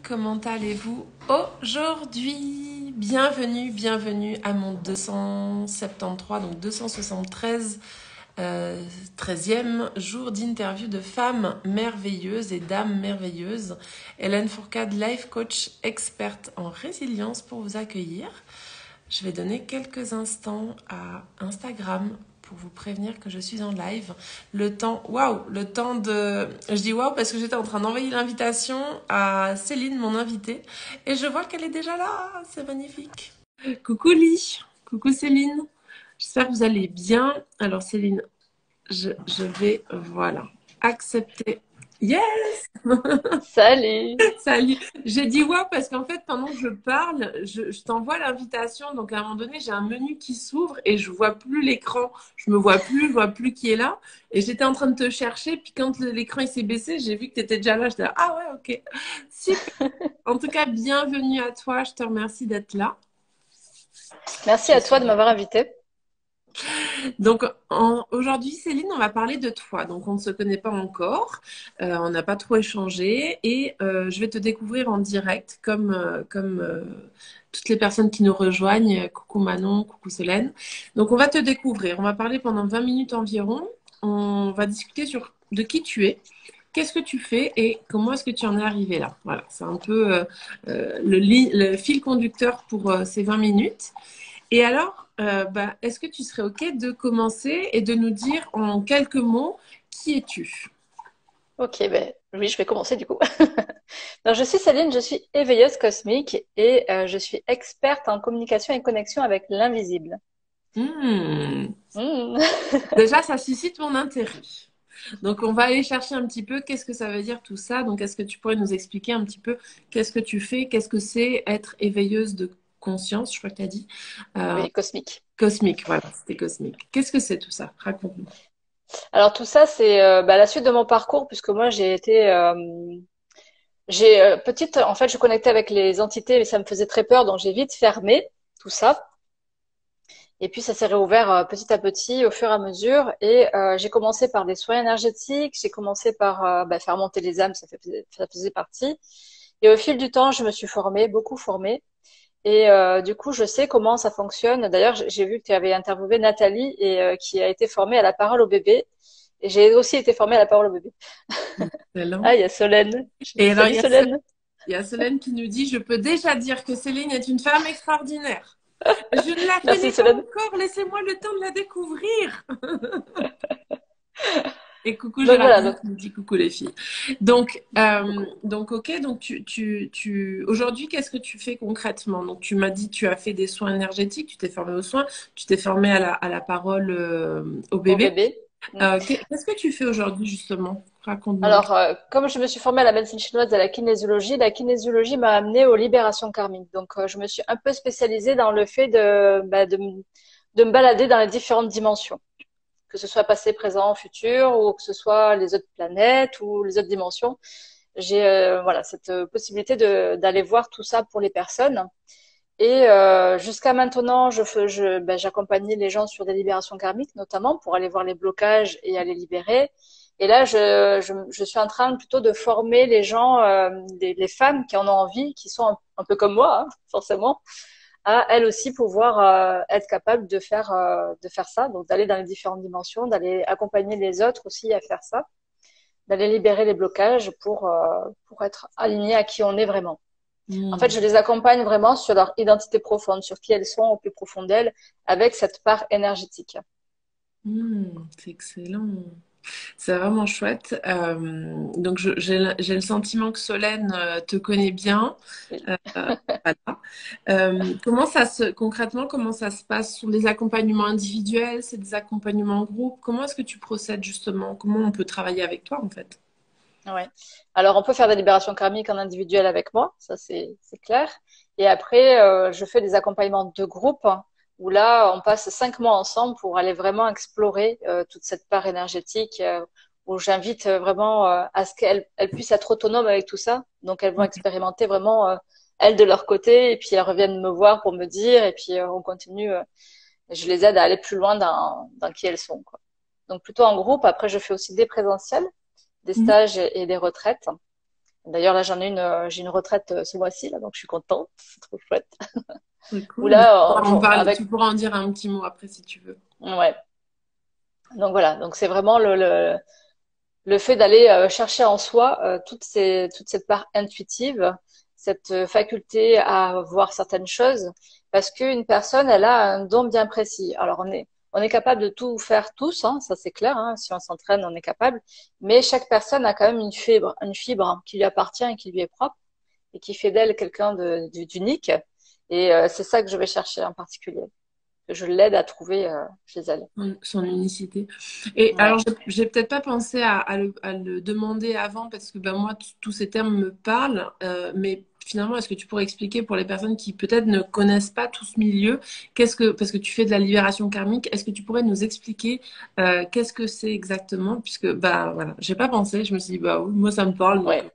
Comment allez-vous aujourd'hui? Bienvenue à mon 273, donc 273, 13e jour d'interview de femmes merveilleuses et dames merveilleuses. Hélène Fourcade, life coach experte en résilience pour vous accueillir. Je vais donner quelques instants à Instagram pour vous prévenir que je suis en live. Je dis waouh parce que j'étais en train d'envoyer l'invitation à Céline, mon invitée, et je vois qu'elle est déjà là. C'est magnifique. Coucou Lee, coucou Céline. J'espère que vous allez bien. Alors Céline, je vais, voilà, accepter. Yes! Salut! Salut. J'ai dit ouais parce qu'en fait, pendant que je parle, je t'envoie l'invitation. Donc à un moment donné, j'ai un menu qui s'ouvre et je vois plus l'écran. Je me vois plus, je vois plus qui est là. Et j'étais en train de te chercher. Puis quand l'écran il s'est baissé, j'ai vu que tu étais déjà là. J'étais là, ah ouais, ok. Super. En tout cas, bienvenue à toi. Je te remercie d'être là. Merci Je à toi suis de m'avoir invité. Donc aujourd'hui, Céline, on va parler de toi. Donc on ne se connaît pas encore, on n'a pas trop échangé et je vais te découvrir en direct comme toutes les personnes qui nous rejoignent. Coucou Manon, coucou Solène. Donc on va te découvrir. On va parler pendant 20 minutes environ. On va discuter sur de qui tu es. Qu'est-ce que tu fais et comment est-ce que tu en es arrivé là? Voilà, c'est un peu le fil conducteur pour ces 20 minutes. Et alors, est-ce que tu serais OK de commencer et de nous dire en quelques mots qui es-tu? Ok, ben oui, je vais commencer du coup. Donc, je suis Céline, je suis éveilleuse cosmique et je suis experte en communication et connexion avec l'invisible. Hmm. Hmm. Déjà, ça suscite mon intérêt. Donc, on va aller chercher un petit peu qu'est-ce que ça veut dire tout ça. Donc, est-ce que tu pourrais nous expliquer un petit peu qu'est-ce que tu fais, qu'est-ce que c'est être éveilleuse de conscience, je crois que tu as dit. Euh, Oui, cosmique. Cosmique, voilà, c'était cosmique. Qu'est-ce que c'est tout ça? Raconte-nous. Alors tout ça, c'est la suite de mon parcours puisque moi j'ai petite, en fait, je connectais avec les entités, mais ça me faisait très peur, donc j'ai vite fermé tout ça. Et puis ça s'est réouvert petit à petit au fur et à mesure. Et j'ai commencé par des soins énergétiques, j'ai commencé par faire monter les âmes, ça faisait partie. Et au fil du temps, je me suis formée, beaucoup formée. Et du coup, je sais comment ça fonctionne. D'ailleurs, j'ai vu que tu avais interviewé Nathalie et qui a été formée à la parole au bébé. Et j'ai aussi été formée à la parole au bébé. Excellent. Ah, il y a Solène. Je Et dis alors, salut Solène. Il y a Solène qui nous dit, je peux déjà dire que Céline est une femme extraordinaire. Je ne la Merci connais pas Solène. encore, laissez-moi le temps de la découvrir. Et coucou Donc voilà, donc Géraldine qui nous dit coucou les filles. Donc ok, donc aujourd'hui, qu'est-ce que tu fais concrètement? Donc tu m'as dit, tu as fait des soins énergétiques, tu t'es formé aux soins, tu t'es formé à la parole au au bébé. bébé. Mm. Qu'est-ce que tu fais aujourd'hui justement? Raconte-moi. Alors, comme je me suis formée à la médecine chinoise et à la kinésiologie m'a amenée aux libérations karmiques. Donc, je me suis un peu spécialisée dans le fait de me balader dans les différentes dimensions, que ce soit passé, présent, futur, ou que ce soit les autres planètes ou les autres dimensions. J'ai voilà cette possibilité de d'aller voir tout ça pour les personnes. Et jusqu'à maintenant, j'accompagnais les gens sur des libérations karmiques, notamment pour aller voir les blocages et aller libérer. Et là, je suis en train plutôt de former les gens, les femmes qui en ont envie, qui sont un peu comme moi, hein, forcément, à elles aussi pouvoir être capables de faire ça, donc d'aller dans les différentes dimensions, d'aller accompagner les autres aussi à faire ça, d'aller libérer les blocages pour être aligné à qui on est vraiment. En fait, Hmm. je les accompagne vraiment sur leur identité profonde, sur qui elles sont au plus profond d'elles, avec cette part énergétique. C'est excellent. C'est vraiment chouette. Donc, j'ai le sentiment que Solène te connaît bien. Oui. Voilà. Concrètement, comment ça se passe? Ce sont des accompagnements individuels? C'est des accompagnements en groupe? Comment est-ce que tu procèdes justement? Comment on peut travailler avec toi en fait? Ouais. Alors, on peut faire des libérations karmiques en individuel avec moi, ça c'est clair. Et après, je fais des accompagnements de groupe où là, on passe 5 mois ensemble pour aller vraiment explorer toute cette part énergétique, où j'invite vraiment à ce qu'elles puissent être autonomes avec tout ça. Donc, elles vont expérimenter vraiment elles de leur côté, et puis elles reviennent me voir pour me dire, et puis on continue. Je les aide à aller plus loin dans qui elles sont, quoi. Donc, plutôt en groupe. Après, je fais aussi des présentiels, des Mhm. stages et des retraites. D'ailleurs, là, j'ai une retraite ce mois-ci, là, donc je suis contente. C'est trop chouette. C'est Où cool. là, Tu avec, pourras en dire un petit mot après si tu veux. ouais. Donc voilà. Donc c'est vraiment le fait d'aller chercher en soi toute cette part intuitive, cette faculté à voir certaines choses, parce qu'une personne, elle a un don bien précis. Alors on est capable de tout faire tous, hein, ça c'est clair. Hein, si on s'entraîne, on est capable. Mais chaque personne a quand même une fibre hein, qui lui appartient et qui lui est propre et qui fait d'elle quelqu'un d'unique. Et c'est ça que je vais chercher en particulier. Que je l'aide à trouver chez elle. Son unicité. Et alors, Ouais. j'ai peut-être pas pensé à le demander avant parce que ben, moi, tous ces termes me parlent, mais finalement, est-ce que tu pourrais expliquer pour les personnes qui peut-être ne connaissent pas tout ce milieu, parce que tu fais de la libération karmique, est-ce que tu pourrais nous expliquer qu'est-ce que c'est exactement? Puisque, bah voilà, j'ai pas pensé, je me suis dit, bah oui, moi, ça me parle, donc. Ouais.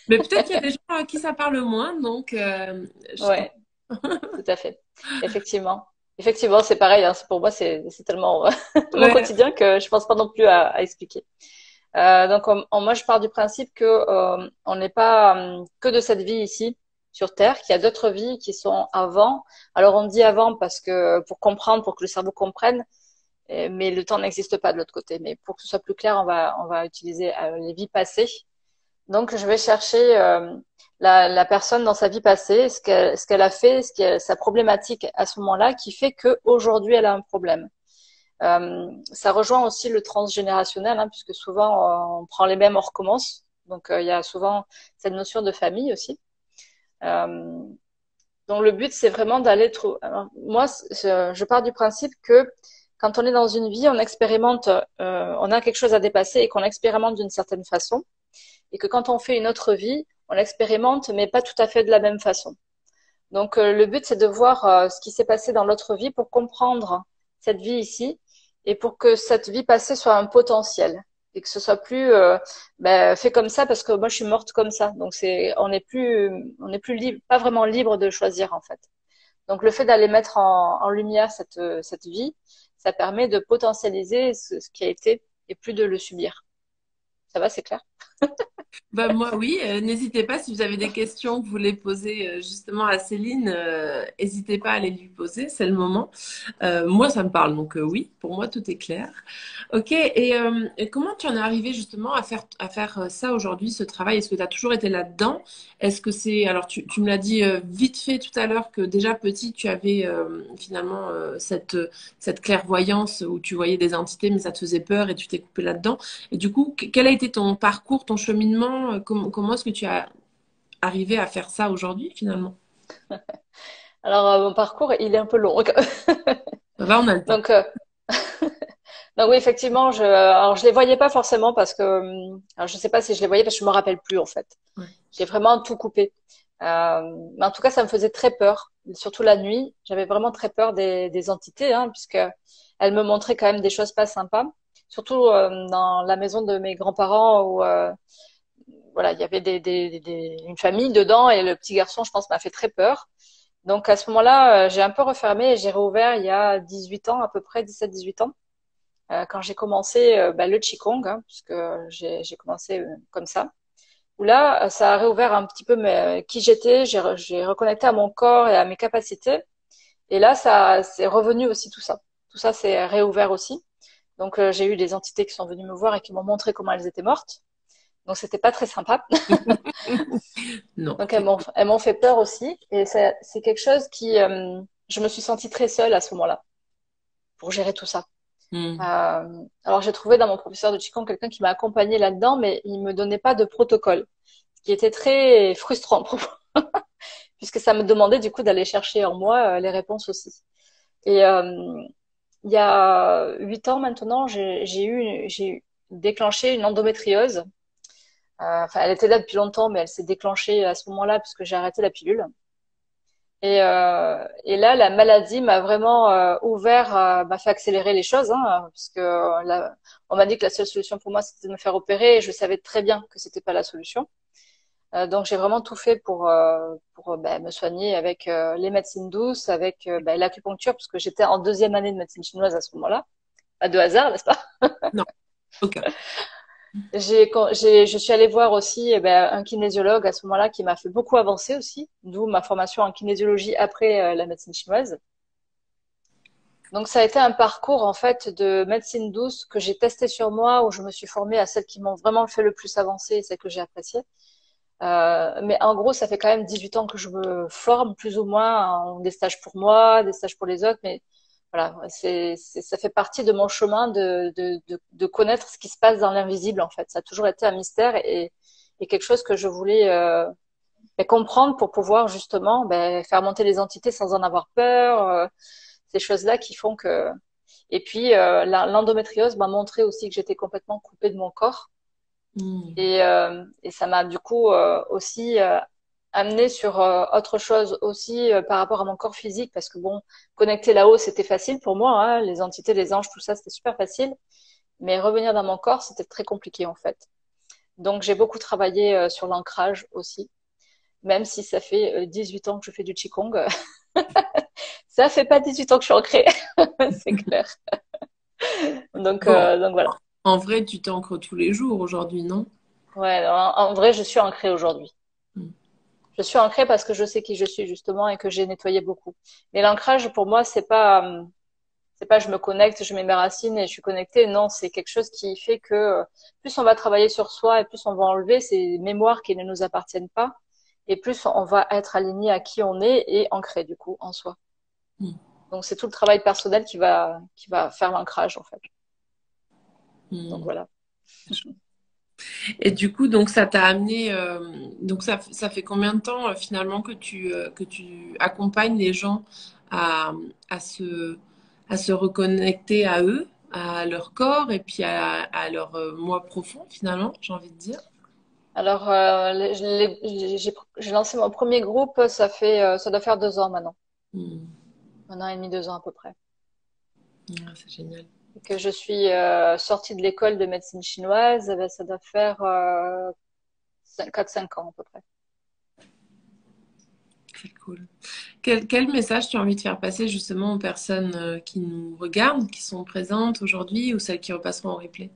Mais peut-être qu'il y a des gens à qui ça parle moins, donc Ouais. Tout à fait. Effectivement. Effectivement, c'est pareil. Hein. Pour moi, c'est tellement mon ouais, quotidien que je pense pas non plus à expliquer. Donc, moi, je pars du principe que on n'est pas que de cette vie ici sur Terre, qu'il y a d'autres vies qui sont avant. Alors, on dit avant parce que pour comprendre, pour que le cerveau comprenne, mais le temps n'existe pas de l'autre côté. Mais pour que ce soit plus clair, on va utiliser les vies passées. Donc, je vais chercher la personne dans sa vie passée, ce qu'elle a fait, sa problématique à ce moment-là, qui fait qu'aujourd'hui, elle a un problème. Ça rejoint aussi le transgénérationnel, hein, puisque souvent, on prend les mêmes, on recommence. Donc, il y a souvent cette notion de famille aussi. Euh, donc, le but, c'est vraiment d'aller trouver. Moi, je pars du principe que quand on est dans une vie, on expérimente, on a quelque chose à dépasser et qu'on expérimente d'une certaine façon et que quand on fait une autre vie, on l'expérimente, mais pas tout à fait de la même façon. Donc le but, c'est de voir ce qui s'est passé dans l'autre vie pour comprendre cette vie ici et pour que cette vie passée soit un potentiel et que ce soit plus fait comme ça parce que moi je suis morte comme ça. Donc c'est on n'est plus libre, pas vraiment libre de choisir en fait. Donc le fait d'aller mettre en lumière cette vie, ça permet de potentialiser ce qui a été et plus de le subir. Ça va, c'est clair? bah moi oui, n'hésitez pas si vous avez des questions que vous voulez poser justement à Céline, n'hésitez pas à les lui poser, c'est le moment. Moi ça me parle, donc oui, pour moi tout est clair. Ok, et comment tu en es arrivé justement à faire ça aujourd'hui, ce travail? Est-ce que tu as toujours été là-dedans? Est-ce que c'est, alors tu me l'as dit vite fait tout à l'heure que déjà petit tu avais finalement cette clairvoyance où tu voyais des entités mais ça te faisait peur et tu t'es coupé là-dedans. Et du coup, quel a été ton parcours, ton cheminement? Comment est-ce que tu as arrivé à faire ça aujourd'hui, finalement? Alors, mon parcours, il est un peu long. Ça va, on a le temps. Donc, donc oui, effectivement, alors je les voyais pas forcément parce que, alors je sais pas si je les voyais parce que je me rappelle plus en fait. Ouais. J'ai vraiment tout coupé. Mais en tout cas, ça me faisait très peur, surtout la nuit. J'avais vraiment très peur des entités, hein, puisque elles me montraient quand même des choses pas sympas. Surtout dans la maison de mes grands-parents où voilà, il y avait une famille dedans et le petit garçon, je pense, m'a fait très peur. Donc à ce moment-là, j'ai un peu refermé et j'ai réouvert il y a 18 ans à peu près, 17-18 ans, quand j'ai commencé le Qigong, hein, puisque j'ai commencé comme ça. Où là, ça a réouvert un petit peu qui j'étais, j'ai reconnecté à mon corps et à mes capacités. Et là, ça c'est revenu aussi tout ça. Tout ça s'est réouvert aussi. Donc j'ai eu des entités qui sont venues me voir et qui m'ont montré comment elles étaient mortes. Donc c'était pas très sympa. Non. Donc elles m'ont fait peur aussi. Et c'est quelque chose qui, je me suis sentie très seule à ce moment-là pour gérer tout ça. Hmm. Alors j'ai trouvé dans mon professeur de Qigong quelqu'un qui m'a accompagnée là-dedans, mais il me donnait pas de protocole, ce qui était très frustrant pour moi, puisque ça me demandait du coup d'aller chercher en moi les réponses aussi. Et il y a 8 ans maintenant, j'ai déclenché une endométriose. Enfin, elle était là depuis longtemps, mais elle s'est déclenchée à ce moment-là puisque j'ai arrêté la pilule. Et là, la maladie m'a vraiment ouvert, m'a fait accélérer les choses, hein, parce que on m'a dit que la seule solution pour moi, c'était de me faire opérer, et je savais très bien que c'était pas la solution. Donc, j'ai vraiment tout fait pour me soigner avec les médecines douces, avec l'acupuncture, parce que j'étais en deuxième année de médecine chinoise à ce moment-là. Pas de hasard, n'est-ce pas? Non, aucun. Je suis allée voir aussi un kinésiologue à ce moment-là qui m'a fait beaucoup avancer aussi, d'où ma formation en kinésiologie après la médecine chinoise. Donc ça a été un parcours en fait de médecine douce que j'ai testé sur moi, où je me suis formée à celles qui m'ont vraiment fait le plus avancer et celles que j'ai appréciées. Mais en gros, ça fait quand même 18 ans que je me forme plus ou moins en des stages pour moi, des stages pour les autres. Mais voilà, ça fait partie de mon chemin de connaître ce qui se passe dans l'invisible en fait. Ça a toujours été un mystère et quelque chose que je voulais comprendre pour pouvoir justement faire monter les entités sans en avoir peur. Ces choses-là qui font que. Et puis l'endométriose m'a montré aussi que j'étais complètement coupée de mon corps. Mm. Et ça m'a du coup aussi amené sur autre chose aussi par rapport à mon corps physique, parce que bon, connecter là-haut, c'était facile pour moi, hein, les entités, les anges, tout ça, c'était super facile. Mais revenir dans mon corps, c'était très compliqué en fait. Donc j'ai beaucoup travaillé sur l'ancrage aussi, même si ça fait 18 ans que je fais du Qigong. Ça fait pas 18 ans que je suis ancrée, c'est clair. Bon, Donc voilà. en vrai, tu t'ancres tous les jours aujourd'hui, non? Ouais, en vrai, je suis ancrée aujourd'hui. Mm. Je suis ancrée parce que je sais qui je suis justement et que j'ai nettoyé beaucoup. Mais l'ancrage pour moi, c'est pas je me connecte, je mets mes racines et je suis connectée. Non, c'est quelque chose qui fait que plus on va travailler sur soi et plus on va enlever ces mémoires qui ne nous appartiennent pas et plus on va être aligné à qui on est et ancré du coup en soi. Mm. Donc c'est tout le travail personnel qui va faire l'ancrage en fait. Donc Mm. voilà. Et du coup, donc ça t'a amené, donc ça fait combien de temps finalement que tu accompagnes les gens à, à se, à se reconnecter à eux, à leur corps et puis à leur moi profond finalement, j'ai envie de dire. Alors j'ai lancé mon premier groupe, ça doit faire 2 ans maintenant. Hmm. 1 an et demi, 2 ans à peu près. Ah, c'est génial. Et que je suis sortie de l'école de médecine chinoise, ça doit faire 4-5 ans à peu près. C'est cool. Quel message tu as envie de faire passer justement aux personnes qui nous regardent, qui sont présentes aujourd'hui ou celles qui repasseront en replay?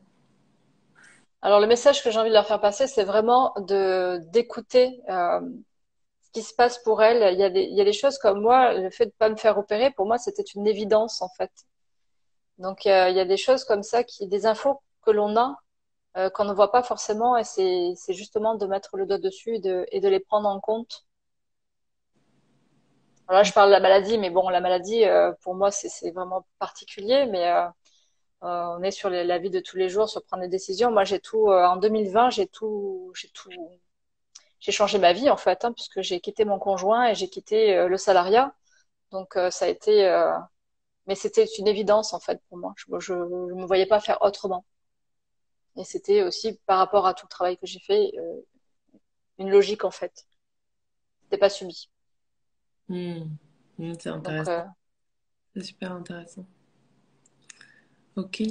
Alors le message que j'ai envie de leur faire passer, c'est vraiment de d'écouter ce qui se passe pour elles. Il y a des choses comme moi, le fait de pas me faire opérer, pour moi, c'était une évidence en fait. Donc il y a des choses comme ça, des infos que l'on a qu'on ne voit pas forcément, et c'est justement de mettre le doigt dessus et de les prendre en compte. Alors là, je parle de la maladie, mais bon, la maladie, pour moi, c'est vraiment particulier, mais on est sur la vie de tous les jours, sur prendre des décisions. Moi, j'ai tout, en 2020, j'ai changé ma vie, en fait, hein, puisque j'ai quitté mon conjoint et j'ai quitté le salariat. Donc, ça a été, mais c'était une évidence, en fait, pour moi. Je me voyais pas faire autrement. Et c'était aussi, par rapport à tout le travail que j'ai fait, une logique, en fait. C'était pas subi. Hmm. Hmm, c'est Donc, intéressant. C'est super intéressant. Ok.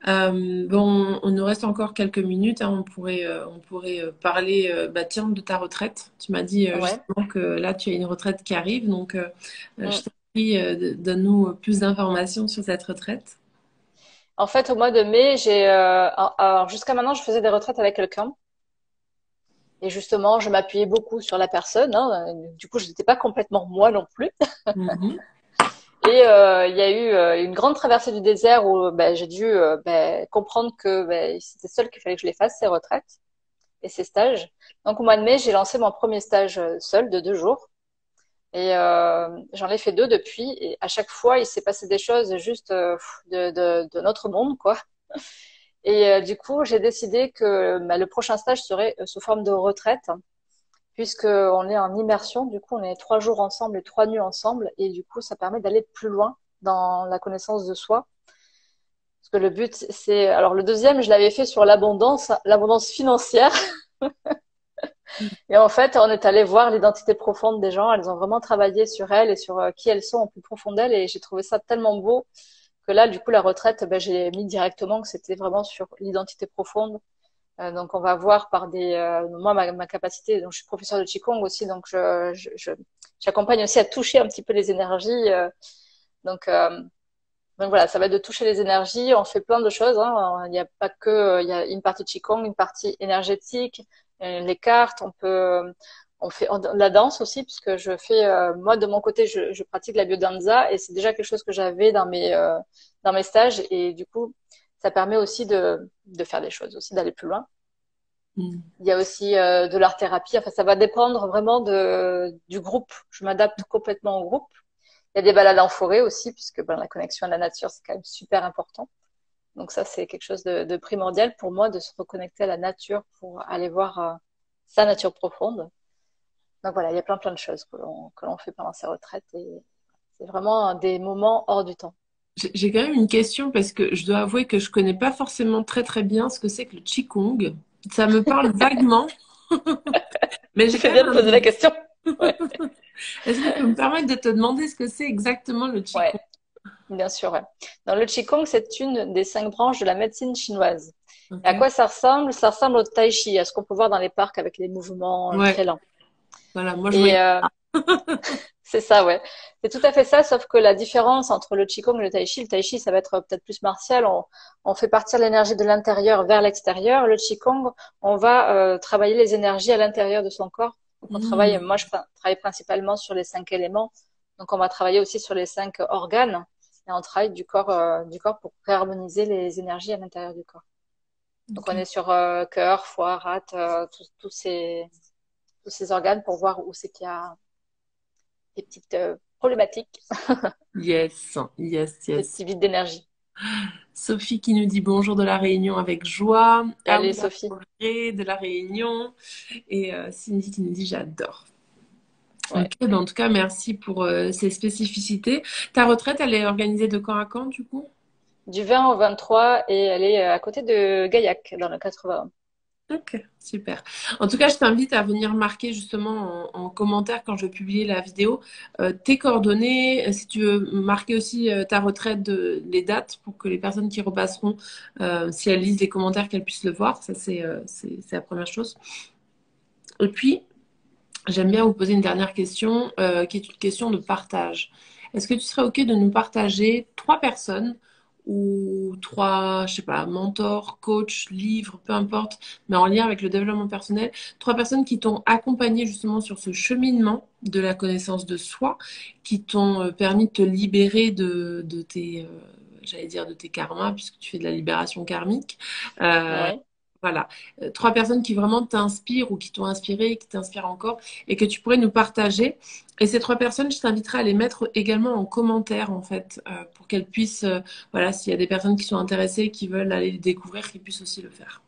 Bon, on nous reste encore quelques minutes, hein. On pourrait parler, bah, tiens, de ta retraite. Tu m'as dit ouais. justement que là, tu as une retraite qui arrive, donc je Mm. t'en prie, donne-nous plus d'informations sur cette retraite. En fait, au mois de mai, alors jusqu'à maintenant, je faisais des retraites avec quelqu'un. Et justement, je m'appuyais beaucoup sur la personne, hein. Du coup, je n'étais pas complètement moi non plus. Mhm. Et il y a eu une grande traversée du désert où j'ai dû comprendre que c'était seul qu'il fallait que je les fasse, ces retraites et ces stages. Donc au mois de mai, j'ai lancé mon premier stage seul de 2 jours. Et j'en ai fait 2 depuis. Et à chaque fois, il s'est passé des choses juste de notre monde, quoi. Et du coup, j'ai décidé que le prochain stage serait sous forme de retraite, puisque on est en immersion. Du coup, on est 3 jours ensemble et 3 nuits ensemble, et du coup, ça permet d'aller plus loin dans la connaissance de soi. Parce que le but, c'est, alors le deuxième, je l'avais fait sur l'abondance financière. Et en fait, on est allé voir l'identité profonde des gens. Elles ont vraiment travaillé sur elles et sur qui elles sont au plus profond d'elles. Et j'ai trouvé ça tellement beau que là, du coup, la retraite, j'ai mis directement que c'était vraiment sur l'identité profonde. Donc, on va voir par moi, ma capacité, donc je suis professeure de Qigong aussi, donc j'accompagne aussi à toucher un petit peu les énergies. Donc, Donc voilà, ça va être de toucher les énergies. On fait plein de choses, hein. Il n'y a pas que, il y a une partie de Qigong, une partie énergétique, les cartes. On fait la danse aussi, puisque je fais, moi de mon côté, je pratique la biodanza et c'est déjà quelque chose que j'avais dans mes stages et du coup, ça permet aussi de faire des choses, aussi d'aller plus loin. Mm. Il y a aussi de l'art thérapie. Enfin, ça va dépendre vraiment du groupe. Je m'adapte complètement au groupe. Il y a des balades en forêt aussi, puisque ben, la connexion à la nature, c'est quand même super important. Donc ça, c'est quelque chose de primordial pour moi, de se reconnecter à la nature pour aller voir sa nature profonde. Donc voilà, il y a plein de choses que l'on fait pendant ces retraites et c'est vraiment des moments hors du temps. J'ai quand même une question parce que je dois avouer que je connais pas forcément très très bien ce que c'est que le Qigong. Ça me parle vaguement, mais Tu j'ai fais quand bien même de un poser la doute. question. Ouais, Est-ce que tu peux me permettre de te demander ce que c'est exactement le ouais, Qigong? bien sûr. Ouais. Dans le Qigong, c'est une des 5 branches de la médecine chinoise. Et Ok. à quoi ça ressemble? Ça ressemble au tai chi, à ce qu'on peut voir dans les parcs avec les mouvements Ouais, très lents. voilà, moi je Et voyais. c'est ça, ouais. C'est tout à fait ça, sauf que la différence entre le Qigong et le Tai Chi, ça va être peut-être plus martial. On fait partir l'énergie de l'intérieur vers l'extérieur. Le Qigong, on va travailler les énergies à l'intérieur de son corps. Donc on travaille, Hmm, moi je travaille principalement sur les 5 éléments. Donc on va travailler aussi sur les 5 organes. Et on travaille du corps pour réharmoniser les énergies à l'intérieur du corps. Donc on ok. est sur cœur, foie, rate, tous ces organes pour voir où c'est qu'il y a des petites problématiques, Yes, yes, des yes. petits vides d'énergie. Sophie qui nous dit bonjour de la Réunion avec joie. Ah oui, Allez, la Sophie. forêt de la Réunion. Et Cindy qui nous dit j'adore. Ok, Ouais. ben en tout cas, merci pour ces spécificités. Ta retraite, elle est organisée de quand à quand, du coup? Du 20 au 23 et elle est à côté de Gaillac, dans le 80. Ok, super. En tout cas, je t'invite à venir marquer justement en commentaire quand je vais publier la vidéo tes coordonnées. Si tu veux marquer aussi ta retraite, les dates pour que les personnes qui repasseront, si elles lisent les commentaires, qu'elles puissent le voir. Ça, c'est la première chose. Et puis, j'aime bien vous poser une dernière question qui est une question de partage. Est-ce que tu serais OK de nous partager 3 personnes ou 3, je sais pas, mentors, coachs, livres, peu importe, mais en lien avec le développement personnel, 3 personnes qui t'ont accompagné justement sur ce cheminement de la connaissance de soi, qui t'ont permis de te libérer de tes, j'allais dire de tes karmas, puisque tu fais de la libération karmique. Euh, Oui. voilà. 3 personnes qui vraiment t'inspirent ou qui t'ont inspiré, qui t'inspirent encore et que tu pourrais nous partager. Et ces 3 personnes, je t'inviterai à les mettre également en commentaire, en fait, pour qu'elles puissent, voilà, s'il y a des personnes qui sont intéressées, qui veulent aller les découvrir, qu'ils puissent aussi le faire.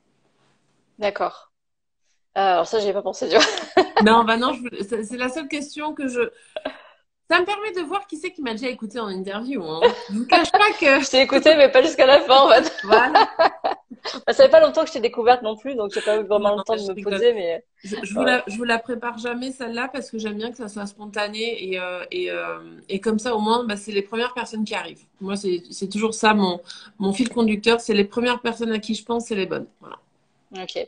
D'accord. Alors ça, j'y ai pas pensé, tu vois. Non, bah non, c'est la seule question que je. Ça me permet de voir qui c'est qui m'a déjà écouté en interview, hein. Je vous cache pas que. Je t'ai écouté, mais pas jusqu'à la fin, en fait. Voilà. Ça fait pas longtemps que je t'ai découverte non plus, donc j'ai pas eu Non, vraiment le temps mais de je me rigole. poser, mais ouais. Je vous la prépare jamais celle-là parce que j'aime bien que ça soit spontané et comme ça au moins bah, c'est les premières personnes qui arrivent. Moi c'est toujours ça mon fil conducteur, c'est les premières personnes à qui je pense, c'est les bonnes. Voilà. Ok.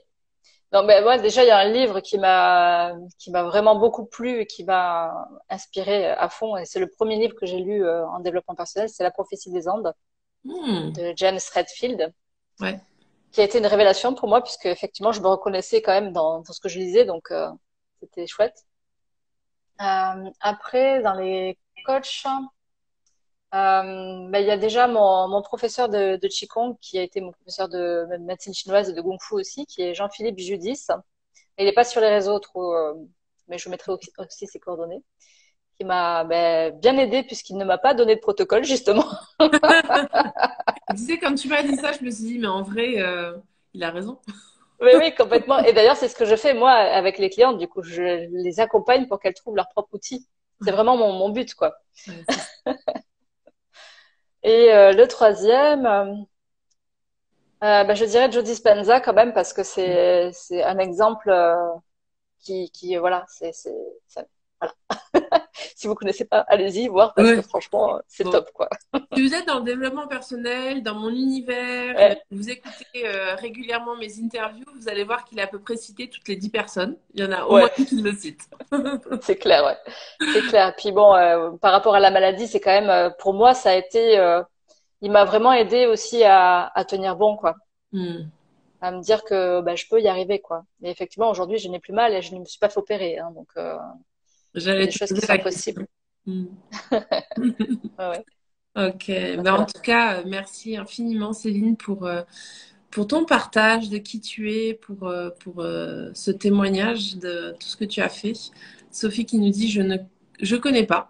Donc, ben, moi, déjà, il y a un livre qui m'a vraiment beaucoup plu et qui m'a inspiré à fond. Et c'est le premier livre que j'ai lu en développement personnel. C'est La prophétie des Andes Hmm, de James Redfield, ouais. qui a été une révélation pour moi, puisque effectivement, je me reconnaissais quand même dans ce que je lisais. Donc, c'était chouette. Après, dans les coachs, ben, il y a déjà mon professeur de Qigong, qui a été mon professeur de médecine chinoise et de Kung Fu aussi, qui est Jean-Philippe Judis. Il n'est pas sur les réseaux trop, mais je mettrai aussi ses coordonnées. Qui m'a ben, bien aidé puisqu'il ne m'a pas donné de protocole justement. Tu sais quand tu m'as dit ça, je me suis dit mais en vrai il a raison. Mais oui, complètement. Et d'ailleurs, c'est ce que je fais moi avec les clientes. Du coup, je les accompagne pour qu'elles trouvent leur propre outil. C'est vraiment mon but, quoi. Ouais, c'est ça. Et le troisième, ben, je dirais Joe Dispenza quand même parce que c'est un exemple qui voilà, voilà. Si vous connaissez pas, allez-y voir parce que Ouais. franchement, c'est Bon. top, quoi. Si vous êtes dans le développement personnel, dans mon univers, Ouais, vous écoutez régulièrement mes interviews, vous allez voir qu'il a à peu près cité toutes les 10 personnes. Il y en a au moins ouais. une qui le cite. C'est clair, ouais. C'est clair. Puis bon, par rapport à la maladie, c'est quand même, pour moi, ça a été, il m'a vraiment aidé aussi à tenir bon, quoi. Hmm. À me dire que bah, je peux y arriver, quoi. Et effectivement, aujourd'hui, je n'ai plus mal et je ne me suis pas fait opérer, hein, donc il y a J'allais des te choses qui poser sont la possibles. question. Hmm. Ouais, ouais. Ok, Donc ben, en voilà. tout cas, merci infiniment Céline pour ton partage de qui tu es, pour ce témoignage de tout ce que tu as fait. Sophie qui nous dit, je connais pas.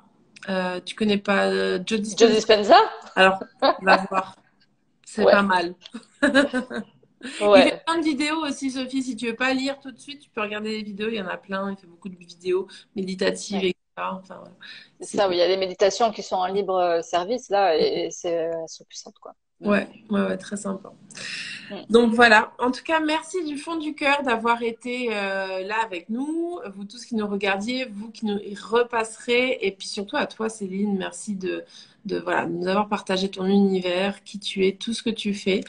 Tu connais pas Joe Joe Dispenza? Dispenza? Alors, va voir, c'est pas Ouais, mal. Il fait ouais, plein de vidéos aussi, Sophie. Si tu veux pas lire tout de suite, tu peux regarder les vidéos. Il y en a plein. Il fait beaucoup de vidéos méditatives, ouais. etc. Enfin, voilà. C'est C'est ça, oui. Il y a des méditations qui sont en libre service, là, et elles sont puissantes, quoi. Mm, ouais, ouais, ouais, très sympa. mm. Donc voilà, en tout cas, merci du fond du cœur d'avoir été là avec nous, vous tous qui nous regardiez, vous qui nous y repasserez, et puis surtout à toi, Céline, merci voilà, de nous avoir partagé ton univers, qui tu es, tout ce que tu fais.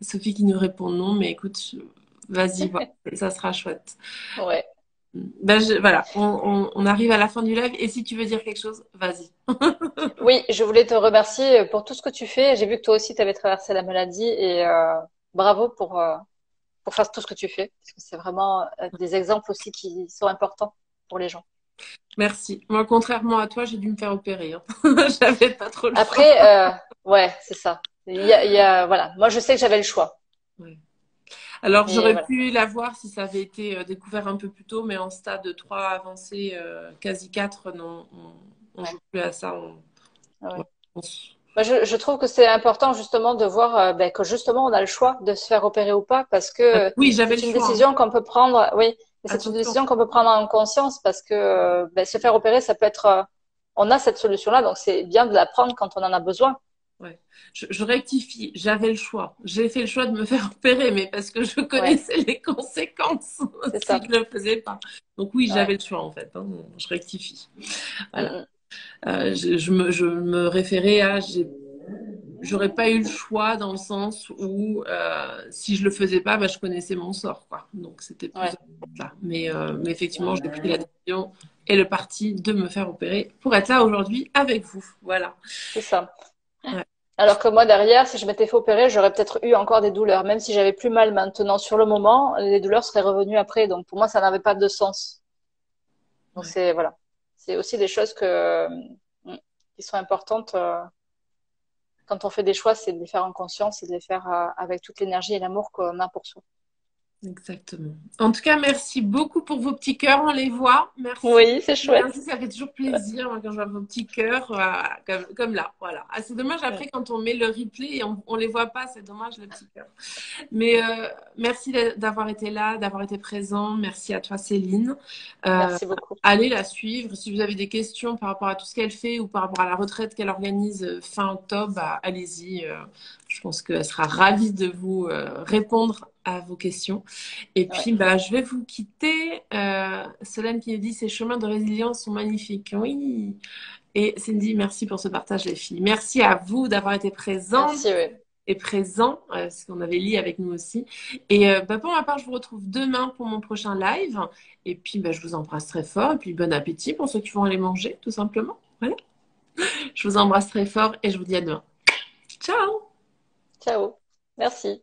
Sophie qui nous répond non, mais écoute, vas-y, voilà, ça sera chouette. Ouais. Ben, voilà, on arrive à la fin du live, et si tu veux dire quelque chose, vas-y. Oui, je voulais te remercier pour tout ce que tu fais. J'ai vu que toi aussi, tu avais traversé la maladie et bravo pour faire tout ce que tu fais. Parce que c'est vraiment des exemples aussi qui sont importants pour les gens. Merci. Moi, contrairement à toi, j'ai dû me faire opérer, hein. J'avais pas trop le choix. Après, ouais, c'est ça. Voilà. Moi, je sais que j'avais le choix. Ouais. Alors, Mais j'aurais voilà. pu l'avoir si ça avait été découvert un peu plus tôt, mais en stade 3 avancé, quasi 4, non, on Ouais, joue plus à ça. Ouais, ouais. on Moi, je trouve que c'est important justement de voir ben, que justement on a le choix de se faire opérer ou pas parce que Oui, j'avais le c'est une choix, hein. décision qu'on peut prendre. Oui, mais c'est une Attention. décision qu'on peut prendre en conscience parce que ben, se faire opérer, ça peut être. On a cette solution-là, donc c'est bien de la prendre quand on en a besoin. Ouais. Je rectifie, j'avais le choix. J'ai fait le choix de me faire opérer, mais parce que je Ouais, connaissais les conséquences c'est si ça. je ne le faisais pas. Donc oui, Ouais. j'avais le choix en fait, hein. Je rectifie. Mm, Voilà. mm. Je me référais à j'aurais pas eu le choix dans le sens où si je le faisais pas, bah, je connaissais mon sort, quoi. Donc c'était plus Ouais, ça. Mais effectivement, j'ai pris la décision et le parti de me faire opérer pour être là aujourd'hui avec vous. Voilà. c'est ça. Ouais. Alors que moi derrière, si je m'étais fait opérer, j'aurais peut-être eu encore des douleurs, même si j'avais plus mal maintenant sur le moment, les douleurs seraient revenues après. Donc pour moi, ça n'avait pas de sens. Donc Ouais. c'est voilà, c'est aussi des choses qui sont importantes quand on fait des choix, c'est de les faire en conscience et de les faire avec toute l'énergie et l'amour qu'on a pour soi. Exactement. En tout cas, merci beaucoup pour vos petits cœurs. On les voit. Merci. Oui, c'est Merci, chouette. ça fait toujours plaisir moi, quand je vois vos petits cœurs, comme là. Voilà. Ah, c'est dommage après quand on met le replay et on les voit pas. C'est dommage le petit cœur. Mais merci d'avoir été là, d'avoir été présent. Merci à toi, Céline. Euh, Merci beaucoup. Allez la suivre. Si vous avez des questions par rapport à tout ce qu'elle fait ou par rapport à la retraite qu'elle organise fin octobre, bah, allez-y. Je pense qu'elle sera ravie de vous répondre à vos questions. Et Ouais. puis, bah, je vais vous quitter. Solène qui nous dit ces chemins de résilience sont magnifiques. Oui. Et Cindy, merci pour ce partage, les filles. Merci à vous d'avoir été présentes Merci, oui. et présents, parce qu'on avait Lee avec nous aussi. Et bah, pour ma part, je vous retrouve demain pour mon prochain live. Et puis, bah, je vous embrasse très fort. Et puis, bon appétit pour ceux qui vont aller manger, tout simplement. Voilà. Je vous embrasse très fort et je vous dis à demain. Ciao! Ciao. Merci.